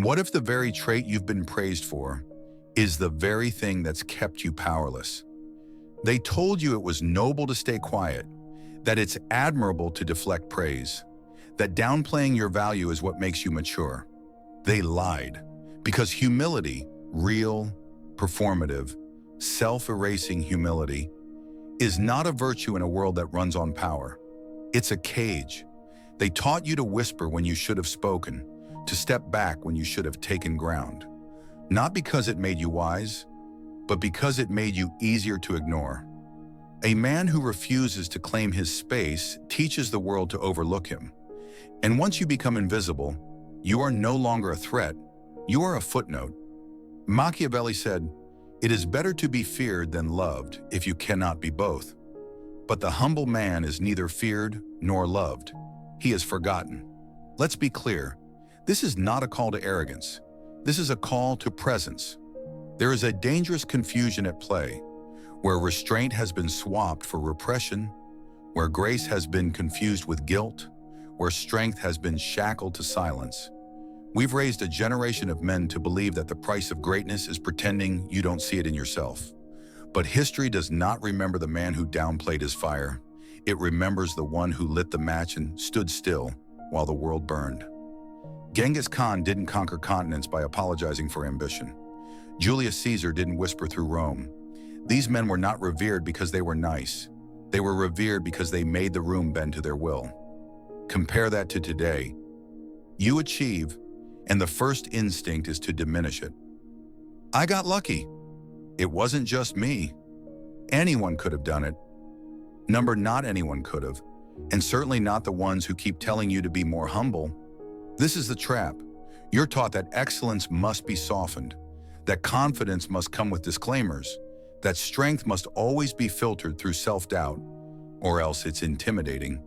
What if the very trait you've been praised for is the very thing that's kept you powerless? They told you it was noble to stay quiet, that it's admirable to deflect praise, that downplaying your value is what makes you mature. They lied, because humility, real, performative, self-erasing humility, is not a virtue in a world that runs on power. It's a cage. They taught you to whisper when you should have spoken, to step back when you should have taken ground. Not because it made you wise, but because it made you easier to ignore. A man who refuses to claim his space teaches the world to overlook him. And once you become invisible, you are no longer a threat, you are a footnote. Machiavelli said, "It is better to be feared than loved if you cannot be both." But the humble man is neither feared nor loved. He is forgotten. Let's be clear. This is not a call to arrogance. This is a call to presence. There is a dangerous confusion at play, where restraint has been swapped for repression, where grace has been confused with guilt, where strength has been shackled to silence. We've raised a generation of men to believe that the price of greatness is pretending you don't see it in yourself. But history does not remember the man who downplayed his fire. It remembers the one who lit the match and stood still while the world burned. Genghis Khan didn't conquer continents by apologizing for ambition. Julius Caesar didn't whisper through Rome. These men were not revered because they were nice. They were revered because they made the room bend to their will. Compare that to today. You achieve, and the first instinct is to diminish it. I got lucky. It wasn't just me. Anyone could have done it. Not anyone could have, and certainly not the ones who keep telling you to be more humble. This is the trap. You're taught that excellence must be softened, that confidence must come with disclaimers, that strength must always be filtered through self-doubt, or else it's intimidating.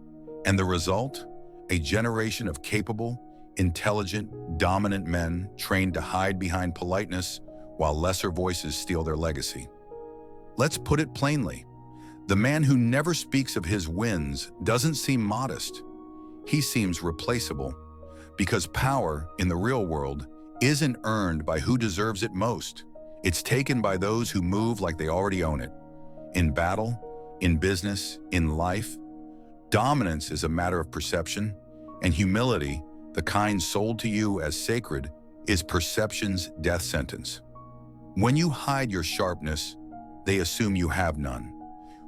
And the result? A generation of capable, intelligent, dominant men trained to hide behind politeness while lesser voices steal their legacy. Let's put it plainly. The man who never speaks of his wins doesn't seem modest. He seems replaceable, because power in the real world isn't earned by who deserves it most. It's taken by those who move like they already own it. In battle, in business, in life, dominance is a matter of perception, and humility, the kind sold to you as sacred, is perception's death sentence. When you hide your sharpness, they assume you have none.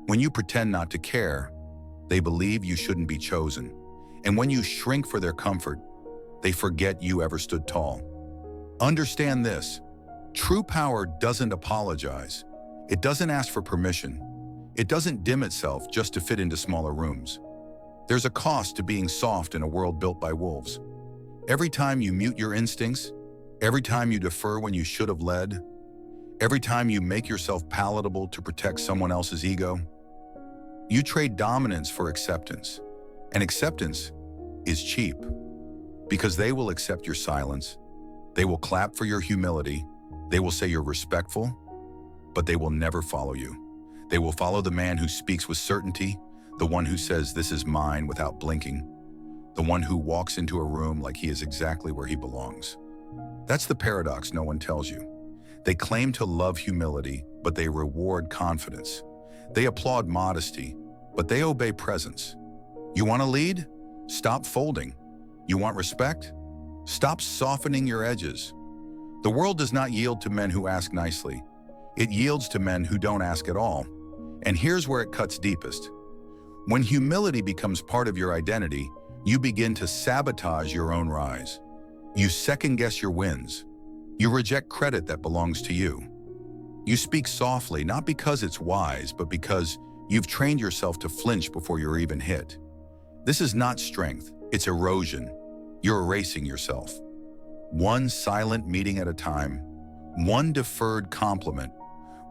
When you pretend not to care, they believe you shouldn't be chosen. And when you shrink for their comfort, they forget you ever stood tall. Understand this. True power doesn't apologize. It doesn't ask for permission. It doesn't dim itself just to fit into smaller rooms. There's a cost to being soft in a world built by wolves. Every time you mute your instincts, every time you defer when you should have led, every time you make yourself palatable to protect someone else's ego, you trade dominance for acceptance. And acceptance is cheap, because they will accept your silence, they will clap for your humility, they will say you're respectful, but they will never follow you. They will follow the man who speaks with certainty, the one who says this is mine without blinking, the one who walks into a room like he is exactly where he belongs. That's the paradox no one tells you. They claim to love humility, but they reward confidence. They applaud modesty, but they obey presence. You want to lead? Stop folding. You want respect? Stop softening your edges. The world does not yield to men who ask nicely. It yields to men who don't ask at all. And here's where it cuts deepest. When humility becomes part of your identity, you begin to sabotage your own rise. You second-guess your wins. You reject credit that belongs to you. You speak softly, not because it's wise, but because you've trained yourself to flinch before you're even hit. This is not strength, it's erosion. You're erasing yourself. One silent meeting at a time, one deferred compliment,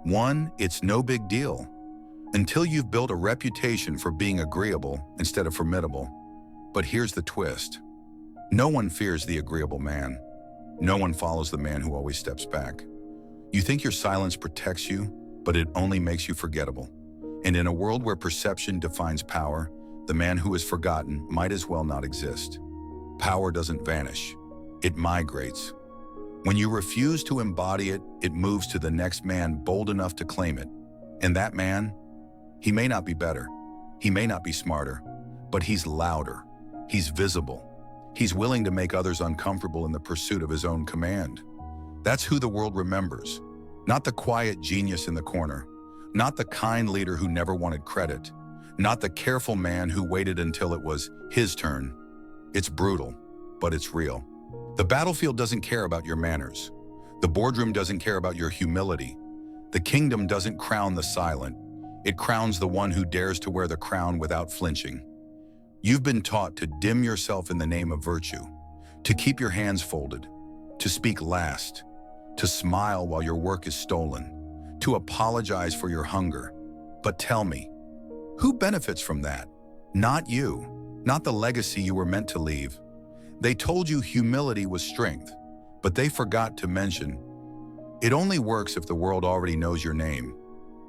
one it's no big deal, until you've built a reputation for being agreeable instead of formidable. But here's the twist. No one fears the agreeable man. No one follows the man who always steps back. You think your silence protects you, but it only makes you forgettable. And in a world where perception defines power, the man who is forgotten might as well not exist. Power doesn't vanish. It migrates. When you refuse to embody it, it moves to the next man bold enough to claim it. And that man, he may not be better, he may not be smarter, but he's louder, he's visible, he's willing to make others uncomfortable in the pursuit of his own command. That's who the world remembers, not the quiet genius in the corner, not the kind leader who never wanted credit, not the careful man who waited until it was his turn. It's brutal, but it's real. The battlefield doesn't care about your manners. The boardroom doesn't care about your humility. The kingdom doesn't crown the silent. It crowns the one who dares to wear the crown without flinching. You've been taught to dim yourself in the name of virtue, to keep your hands folded, to speak last, to smile while your work is stolen, to apologize for your hunger. But tell me, who benefits from that? Not you, not the legacy you were meant to leave. They told you humility was strength, but they forgot to mention, it only works if the world already knows your name.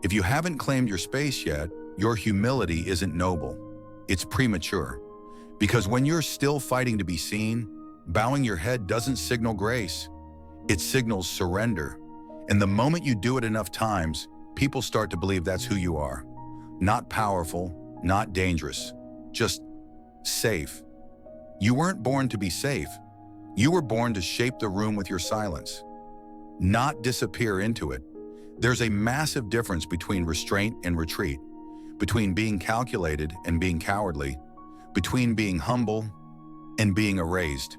If you haven't claimed your space yet, your humility isn't noble. It's premature. Because when you're still fighting to be seen, bowing your head doesn't signal grace. It signals surrender. And the moment you do it enough times, people start to believe that's who you are. Not powerful, not dangerous, just safe. You weren't born to be safe. You were born to shape the room with your silence, not disappear into it. There's a massive difference between restraint and retreat, between being calculated and being cowardly, between being humble and being erased.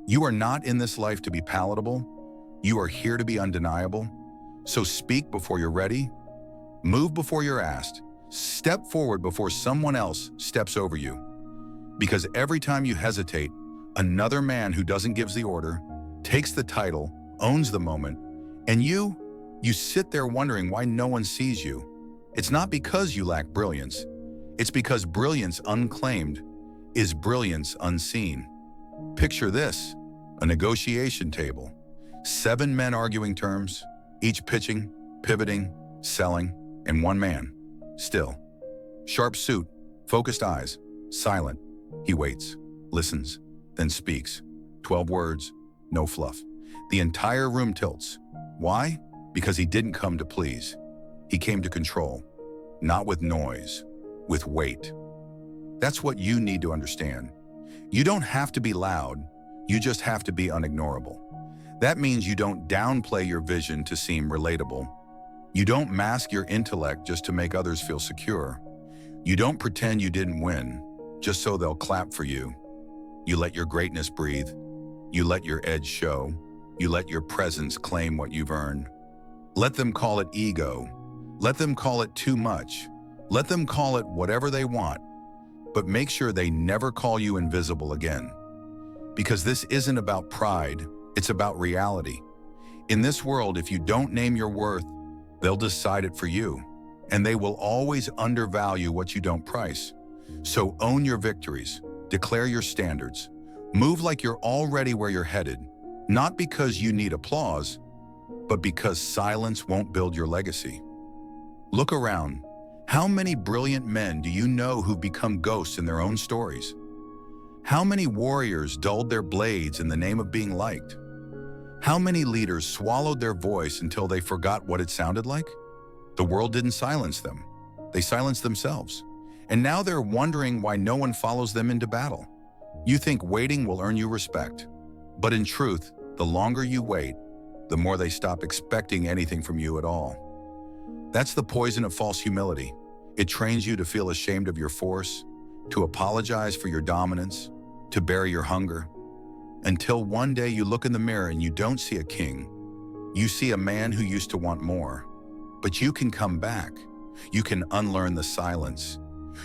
You are not in this life to be palatable. You are here to be undeniable. So speak before you're ready, move before you're asked, step forward before someone else steps over you. Because every time you hesitate, another man who doesn't give the order, takes the title, owns the moment, and you sit there wondering why no one sees you. It's not because you lack brilliance. It's because brilliance unclaimed is brilliance unseen. Picture this, a negotiation table. 7 men arguing terms, each pitching, pivoting, selling, and one man, still. Sharp suit, focused eyes, silent. He waits, listens, then speaks. 12 words, no fluff. The entire room tilts. Why? Because he didn't come to please. He came to control, not with noise, with weight. That's what you need to understand. You don't have to be loud, you just have to be unignorable. That means you don't downplay your vision to seem relatable. You don't mask your intellect just to make others feel secure. You don't pretend you didn't win, just so they'll clap for you. You let your greatness breathe. You let your edge show. You let your presence claim what you've earned. Let them call it ego. Let them call it too much. Let them call it whatever they want. But make sure they never call you invisible again. Because this isn't about pride, it's about reality. In this world, if you don't name your worth, they'll decide it for you. And they will always undervalue what you don't price. So own your victories, declare your standards, move like you're already where you're headed, not because you need applause, but because silence won't build your legacy. Look around. How many brilliant men do you know who've become ghosts in their own stories? How many warriors dulled their blades in the name of being liked? How many leaders swallowed their voice until they forgot what it sounded like? The world didn't silence them. They silenced themselves. And now they're wondering why no one follows them into battle. You think waiting will earn you respect. But in truth, the longer you wait, the more they stop expecting anything from you at all. That's the poison of false humility. It trains you to feel ashamed of your force, to apologize for your dominance, to bury your hunger, until one day you look in the mirror and you don't see a king. You see a man who used to want more. But you can come back. You can unlearn the silence.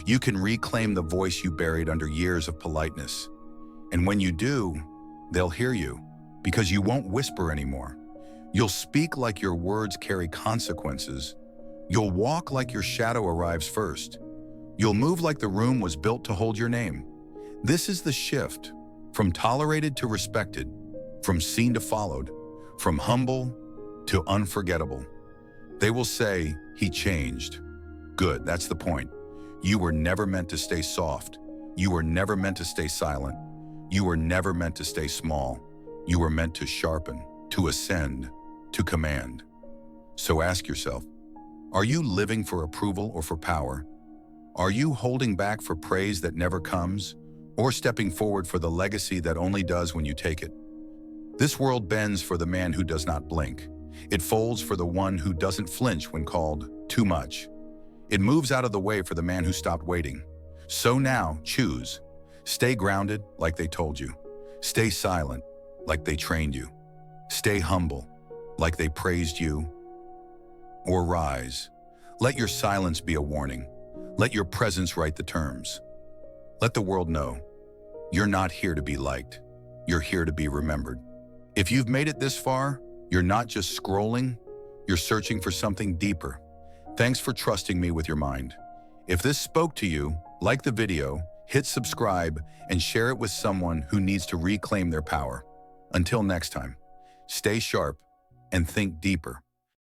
You can reclaim the voice you buried under years of politeness. And when you do, they'll hear you, because you won't whisper anymore. You'll speak like your words carry consequences. You'll walk like your shadow arrives first. You'll move like the room was built to hold your name. This is the shift, from tolerated to respected, from seen to followed, from humble to unforgettable. They will say, he changed. Good, that's the point. You were never meant to stay soft. You were never meant to stay silent. You were never meant to stay small. You were meant to sharpen, to ascend, to command. So ask yourself, are you living for approval or for power? Are you holding back for praise that never comes, or stepping forward for the legacy that only does when you take it? This world bends for the man who does not blink. It folds for the one who doesn't flinch when called too much. It moves out of the way for the man who stopped waiting. So now, choose. Stay grounded like they told you. Stay silent like they trained you. Stay humble like they praised you. Or rise. Let your silence be a warning. Let your presence write the terms. Let the world know you're not here to be liked. You're here to be remembered. If you've made it this far, you're not just scrolling, you're searching for something deeper. Thanks for trusting me with your mind. If this spoke to you, like the video, hit subscribe, and share it with someone who needs to reclaim their power. Until next time, stay sharp and think deeper.